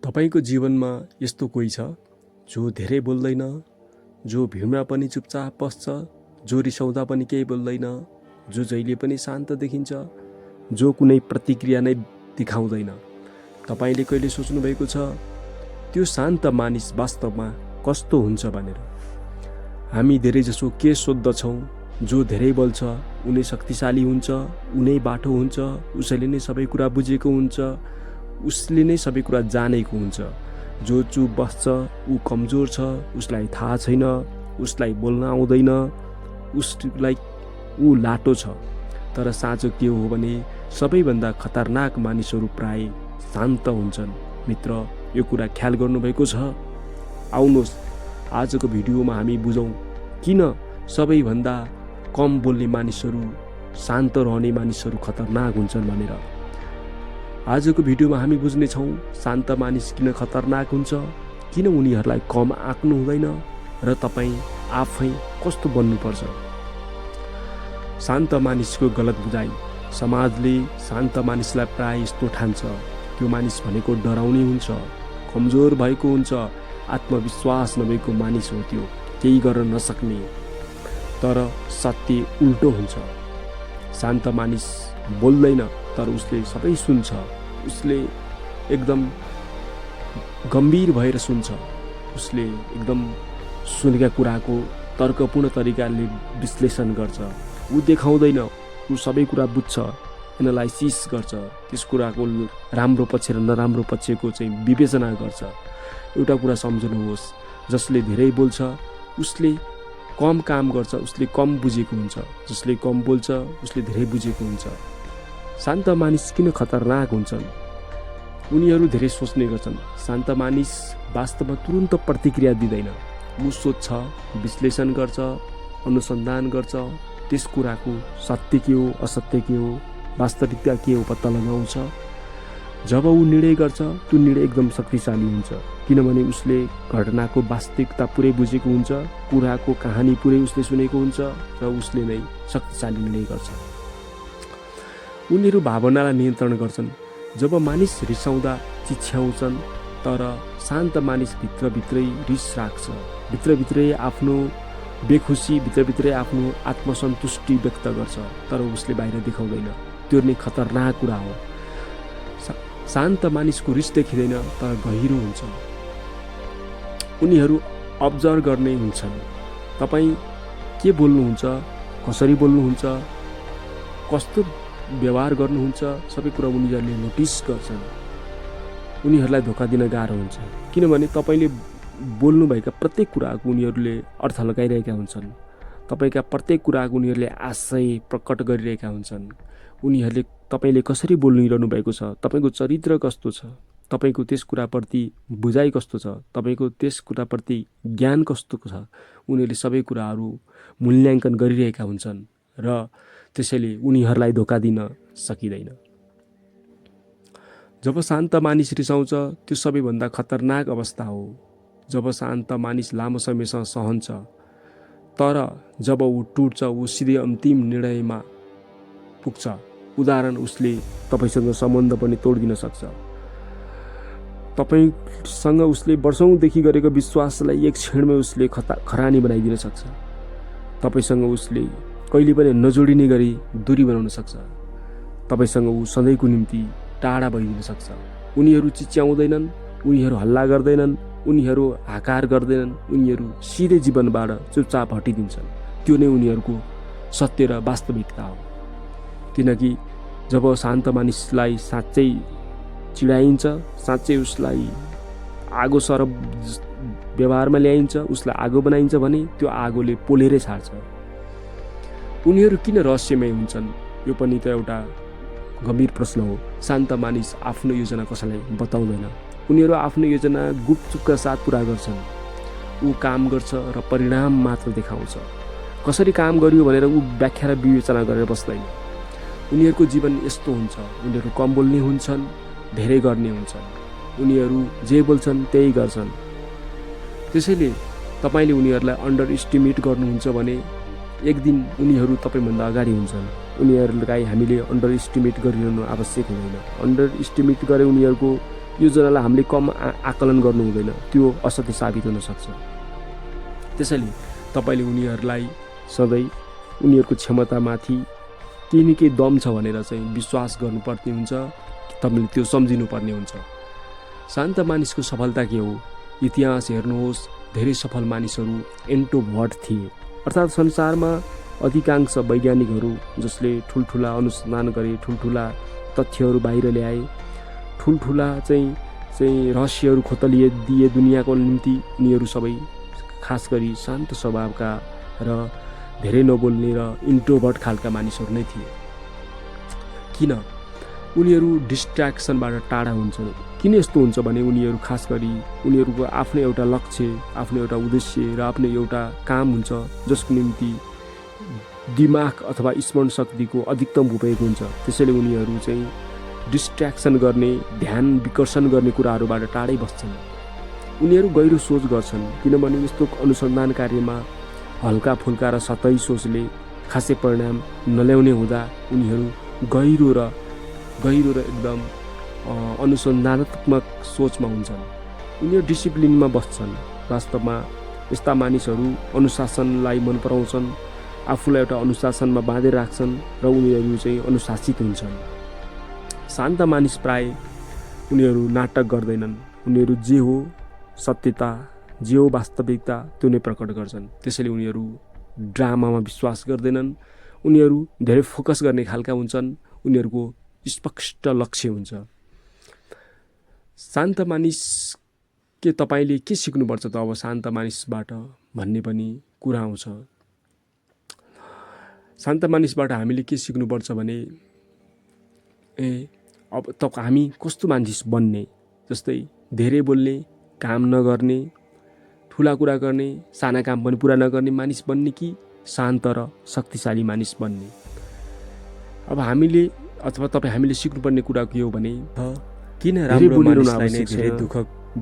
तपाईको जीवनमा यस्तो कोही छ जो धेरै बोल्दैन, जो भिडमा पनि चुपचाप बस्छ, जो रिसाउँदा पनि केही बोल्दैन, जो जहिले पनि शान्त देखिन्छ, जो कुनै प्रतिक्रिया नै देखाउँदैन। तपाईले कहिले सोच्नु भएको छ त्यो शान्त मानिस वास्तवमा कस्तो हुन्छ भनेर? हामी धेरै जसो के सोच्दछौँ, जो धेरै बोल्छ उनी शक्तिशाली हुन्छ, उनै बाटो हुन्छ, उसैले नै सबै कुरा बुझेको हुन्छ, उसले नै सबै कुरा जानेको हुन्छ। जो चुप बस्छ ऊ कमजोर छ, उसलाई थाहा छैन, उसलाई बोल्न आउँदैन, उसलाई ऊ लाटो छ। तर साँचो के हो भने सबैभन्दा खतरनाक मानिसहरू प्राय शान्त हुन्छन्। मित्र, यो कुरा ख्याल गर्नुभएको छ? आउनुहोस् आजको भिडियोमा हामी बुझौँ किन सबैभन्दा कम बोल्ने मानिसहरू, शान्त रहने मानिसहरू खतरनाक हुन्छन् भनेर। आजको भिडियोमा हामी बुझ्नेछौँ शान्त मानिस किन खतरनाक हुन्छ, किन उनीहरूलाई कम आँक्नु हुँदैन र तपाईँ आफै कस्तो बन्नुपर्छ। शान्त मानिसको गलत बुझाइ। समाजले शान्त मानिसलाई प्राय यस्तो ठान्छ, त्यो मानिस भनेको डराउने हुन्छ, कमजोर भएको हुन्छ, आत्मविश्वास नभएको मानिस हो, त्यो केही गर्न नसक्ने। तर सत्य उल्टो हुन्छ। शान्त मानिस बोल्दैन तर उसले सबै सुन्छ, उसले एकदम गम्भीर भएर सुन्छ, उसले एकदम सुनेका कुराको तर्कपूर्ण तरिकाले विश्लेषण गर्छ। ऊ देखाउँदैन, ऊ सबै कुरा बुझ्छ, एनालाइसिस गर्छ, त्यस कुराको राम्रो पक्ष र नराम्रो पक्षको चाहिँ विवेचना गर्छ। एउटा कुरा सम्झनुहोस्, जसले धेरै बोल्छ उसले कम काम गर्छ, उसले कम बुझेको हुन्छ, जसले कम बोल्छ उसले धेरै बुझेको हुन्छ। शान्त मानिस किन खतरनाक हुन्छन्? उनीहरू धेरै सोच्ने गर्छन्। शान्त मानिस वास्तवमा तुरुन्त प्रतिक्रिया दिँदैन। ऊ सोच्छ, विश्लेषण गर्छ, अनुसन्धान गर्छ, त्यस कुराको सत्य के हो, असत्य के हो, वास्तविकता के हो पत्ता लगाउँछ। जब ऊ निर्णय गर्छ त्यो निर्णय एकदम शक्तिशाली हुन्छ, किनभने उसले घटनाको वास्तविकता पुरै बुझेको हुन्छ, कुराको कहानी पुरै उसले सुनेको हुन्छ र उसले नै शक्तिशाली निर्णय गर्छ। उनीहरू भावनालाई नियन्त्रण गर्छन्। जब मानिस रिसाउँदा चिच्याउँछन्, तर शान्त मानिस भित्रभित्रै रिस राख्छ, भित्रभित्रै आफ्नो बेखुसी, भित्रभित्रै आफ्नो आत्मसन्तुष्टि व्यक्त गर्छ, तर उसले बाहिर देखाउँदैन। त्यो नै खतरनाक कुरा हो। शान्त मानिसको रिस देखिँदैन तर गहिरो हुन्छ। उनीहरू अब्जर्भ गर्ने हुन्छन्। तपाईँ के बोल्नुहुन्छ, कसरी बोल्नुहुन्छ, कस्तो व्यवहार गर्नुहुन्छ, सबै कुरा उनीहरूले नोटिस गर्छन्। उनीहरूलाई धोका दिन गाह्रो हुन्छ, किनभने तपाईँले बोल्नुभएका प्रत्येक कुराको उनीहरूले अर्थ लगाइरहेका हुन्छन्। तपाईँका प्रत्येक कुराको उनीहरूले आशय प्रकट गरिरहेका हुन्छन्। उनीहरूले तपाईँले कसरी बोलिरहनु भएको छ, तपाईँको चरित्र कस्तो छ, तपाईँको त्यस कुराप्रति बुझाइ कस्तो छ, तपाईँको त्यस कुराप्रति ज्ञान कस्तो छ, उनीहरूले सबै कुराहरू मूल्याङ्कन गरिरहेका हुन्छन् र त्यसैले उनीहरूलाई धोका दिन सकिँदैन। जब शान्त मानिस रिसाउँछ त्यो सबैभन्दा खतरनाक अवस्था हो। जब शान्त मानिस लामो समयसम्म सहन्छ, तर जब ऊ टुट्छ, ऊ सिधै अन्तिम निर्णयमा पुग्छ। उदाहरण, उसले तपाईसँग सम्बन्ध पनि तोडिदिन सक्छ। तपाईसँग उसले वर्षौँदेखि गरेको विश्वासलाई एक क्षणमै उसले खरानी बनाइदिन सक्छ। तपाईसँग उसले कहिले पनि नजोडिने गरी दूरी बनाउन सक्छ। तपाईसँग ऊ सधैँको निम्ति टाढा भइदिन सक्छ। उनीहरू चिच्याउँदैनन्, उनीहरू हल्ला गर्दैनन्, उनीहरू हाकार गर्दैनन्, उनीहरू सिधै जीवनबाट चुपचाप हटिदिन्छन्। त्यो नै उनीहरूको सत्य र वास्तविकता हो। किनकि जब शान्त मानिसलाई साँच्चै चिडाइन्छ, साँच्चै उसलाई आगो सरब व्यवहारमा ल्याइन्छ, उसलाई आगो बनाइन्छ भने त्यो आगोले पोलेरै छाड्छ। उनीहरू किन रहस्यमय हुन्छन्? यो पनि त एउटा गम्भीर प्रश्न हो। शान्त मानिस आफ्नो योजना कसैलाई बताउँदैन। उनीहरू आफ्नो योजना गुपचुपका साथ पुरा गर्छन्। ऊ काम गर्छ र परिणाम मात्र देखाउँछ। कसरी काम गरियो भनेर ऊ व्याख्या र विवेचना गरेर बस्दैन। उनीहरूको जीवन यस्तो हुन्छ। उनीहरू कम बोल्ने हुन्छन्, धेरै गर्ने हुन्छन्। उनीहरू जे बोल्छन् त्यही गर्छन्। त्यसैले तपाईँले उनीहरूलाई अन्डर इस्टिमेट गर्नुहुन्छ भने एक दिन उनीहरू तपाईँभन्दा अगाडि हुन्छन्। उनीहरूलाई हामीले अन्डर इस्टिमेट गरिरहनु आवश्यक हुँदैन। अन्डर इस्टिमेट गरे उनीहरूको योजनालाई हामीले कम आकलन गर्नु हुँदैन, त्यो असत्य साबित हुन सक्छ। त्यसैले तपाईँले उनीहरूलाई सधैँ उनीहरूको क्षमतामाथि केही न केही दम छ भनेर चाहिँ विश्वास गर्नुपर्ने हुन्छ, तपाईँले त्यो सम्झिनुपर्ने हुन्छ। शान्त मानिसको सफलता के हो? इतिहास हेर्नुहोस्, धेरै सफल मानिसहरू इन्ट्रोभर्ट थिए, अर्थात् संसारमा अधिकांश वैज्ञानिकहरू जसले ठुल्ठुला अनुसन्धान गरे, ठुल्ठुला तथ्यहरू बाहिर ल्याए, ठुल्ठुला चाहिँ रहस्यहरू खोतलिदिए दुनियाँको निम्ति, उनीहरू सबै खास गरी शान्त स्वभावका र धेरै नबोल्ने र इन्ट्रोभर्ट खालका मानिसहरू नै थिए। किन? उनीहरू डिस्ट्र्याक्सनबाट टाढा हुन्छन्। किन यस्तो हुन्छ भने उनीहरू खास गरी उनीहरूको आफ्नो एउटा लक्ष्य, आफ्नो एउटा उद्देश्य र आफ्नो एउटा काम हुन्छ जसको निम्ति दिमाग अथवा स्मरण शक्तिको अधिकतम उपयोग हुन्छ। त्यसैले उनीहरू चाहिँ डिस्ट्र्याक्सन गर्ने, ध्यान विकर्षण गर्ने कुराहरूबाट टाढै बस्छन्। उनीहरू गहिरो सोच गर्छन्, किनभने यस्तो अनुसन्धान कार्यमा हल्का फुल्का र सतही सोचले खासै परिणाम नल्याउने हुँदा उनीहरू गहिरो र एकदम अनुसन्धानात्मक सोचमा हुन्छन्। उनीहरू डिसिप्लिनमा बस्छन्। वास्तवमा यस्ता मानिसहरू अनुशासनलाई मन पराउँछन्, आफूलाई एउटा अनुशासनमा बाँधेर राख्छन् र उनीहरू चाहिँ अनुशासित हुन्छन्। शान्त मानिस प्राय उनीहरू नाटक गर्दैनन्। उनीहरू जे हो सत्यता, जे हो वास्तविकता त्यो नै प्रकट गर्छन्। त्यसैले उनीहरू ड्रामामा विश्वास गर्दैनन्। उनीहरू धेरै फोकस गर्ने खालका हुन्छन्। उनीहरूको स्पष्ट लक्ष्य हुन्छ। शान्त मानिस के तपाईँले के सिक्नुपर्छ त अब शान्त मानिसबाट भन्ने पनि कुरा आउँछ। शान्त मानिसबाट हामीले के सिक्नुपर्छ भने अब हामी कस्तो मानिस बन्ने? जस्तै धेरै बोल्ने, काम नगर्ने, ठुला कुरा गर्ने, साना काम पनि पुरा नगर्ने मानिस बन्ने कि शान्त र शक्तिशाली मानिस बन्ने? अब हामीले सिक्नुपर्ने कुरा के हो भने किन राम्रो मानिसलाई नै धेरै दुःख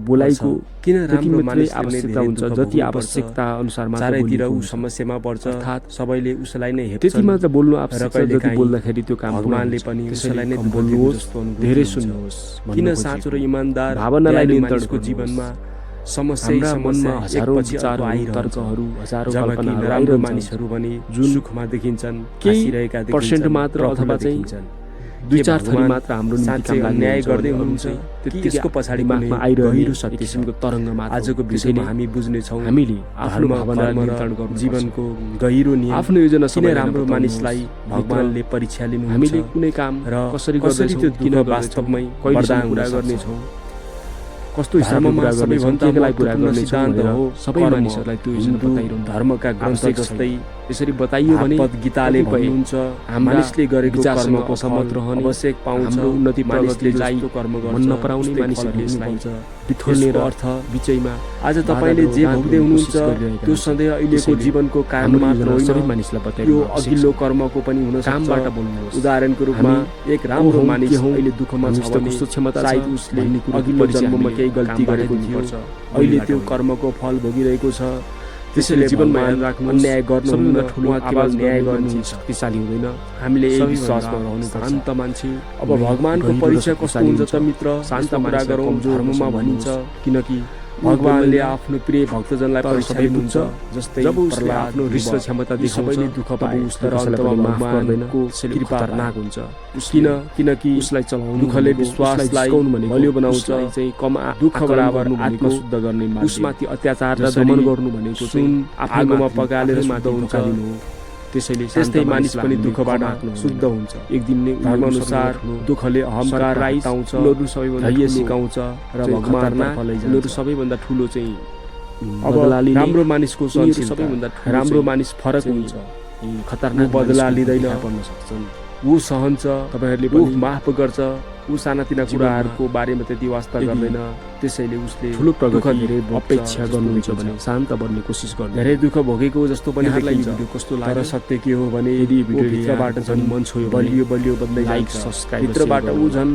बोलाइको किन राम्रो मानिसलाई आवश्यकता हुन्छ, जति आवश्यकता अनुसार मात्र चारैतिर ऊ समस्यामा पर्छ, अर्थात् सबैले उसलाई नै हेप्छन्। त्यति मात्र बोल्नु आवश्यक छ, जति बोल्दाखेरि त्यो काम भगवानले पनि उसलाई नै बोल्नुहोस्, धेरै सुन्नुहोस्। किन साँचो र इमानदार भावनालाई नियन्त्रणको जीवनमा समस्या मनमा हजारौं विचार तर्कहरू, हजारौं जबकि नराम्रो मानिसहरू भने जुन सुखमा देखिन्छन्, हाँसिरहेका पर्सेन्ट मात्र अथवा चाहिँ 2-4 थरी मात्र हाम्रो निम्ति अन्याय गर्दै हुनुहुन्छ। त्यसको पछाडि मागमा आइरहेको सत्य किसिमको तरङ्ग मात्र। आजको विषयमा हामी बुझ्ने छौँ हामीले आफ्नो भावनालाई नियन्त्रण गर्नु, जीवनको गहिरो नियम, आफ्नो योजना किन राम्रो मानिसलाई भगवानले परीक्षा लिनुहुन्छ, हामीले कुनै काम र कसरी त्यो किन वास्तवमै वरदान पुरा गर्नेछौँ, कस्तो हिसाबमा सबैभन्दा महत्त्वपूर्ण सिद्धान्त हो। सबै मानिसहरूलाई त्यो हिन्दू धर्मका ग्रन्थ जस्तै यसरी बताइयो भने गीताले भन्नुहुन्छ, मानिसले गरेको कर्मको सहमत रहने आवश्यक पाउँछ। उन्नति मानिसले जाईको कर्म मन नपराउने मानिसहरूले यसलाई बिथोल्ने र अर्थ बिचैमा आज तपाईँले जे भोग्दै हुनुहुन्छ त्यो सधैँ अहिलेको जीवनको कारण मात्र होइन, सबै मानिसलाई बताइयो। यो अघिल्लो कर्मको पनि हुन सक्छ। कामबाट बोल्नुहोस्। उदाहरणको रूपमा एक राम्रो मानिस अहिले दुःखमा छ भने क्षमता सायद उसले अघिल्लो जन्ममा केही गल्ती गरेको थियो, अहिले त्यो कर्मको फल भोगिरहेको छ। त्यसैले जीवनमा अन्याय गर्नुहुन्न, ठुलो आवाज न्याय गर्नु शक्तिशाली हुँदैन। हामीले यही विश्वासमा रहनु। शान्त मान्छे अब भगवानको परिचय कस्तो हुन्छ त मित्र? शान्त कुरा गरौँ धर्ममा भनिन्छ, किनकि भगवानले आफ्नो प्रिय भक्तजनलाई परीक्षा लिनुहुन्छ। जस्तै जब उसले आफ्नो रिस र क्षमता देखाउँछ, दुःख पाए उसले अन्तमा भगवानको कृपा खतरनाक हुन्छ। किनकि उसलाई चलाउनु, दुःखले विश्वासलाई बलियो बनाउँछ। चाहिँ कम दुःख बराबर आत्मा शुद्ध गर्ने, उसमाथि अत्याचार र दमन गर्नु भनेको सुन आगोमा पकालेर माथि पकालिनु हो। त्यसैले त्यस्तै मानिस पनि दुःखबाट शुद्ध हुन्छ। एक दिन नै धर्मअनुसार दुःखले अहंकार हटाउँछ, धैर्य सिकाउँछ र भगवानतर्फ सबैभन्दा ठुलो चाहिँ अब राम्रो मानिसको सबैभन्दा राम्रो मानिस फरक हुन्छ। खतरनाक बदला लिँदैन, पर्न सक्छन्। ऊ सहन्छ, तपाईँहरूले पनि माफ गर्छ। ऊ सानातिना कुराहरूको बारेमा त्यति वास्ता गर्दैन। त्यसैले उसले ठुलो प्रगति अपेक्षा गर्नुहुन्छ भने शान्त बन्ने कोसिस गर्नु। धेरै दुःख भोगेको जस्तो पनि देखिन्छ। कस्तो तर लाग्यो? सत्य के हो भने यदि भित्रबाट झन् मन छोयो, बलियो बन्दै लाइक जान्छ। सब्स्क्राइब भित्रबाट ऊ झन्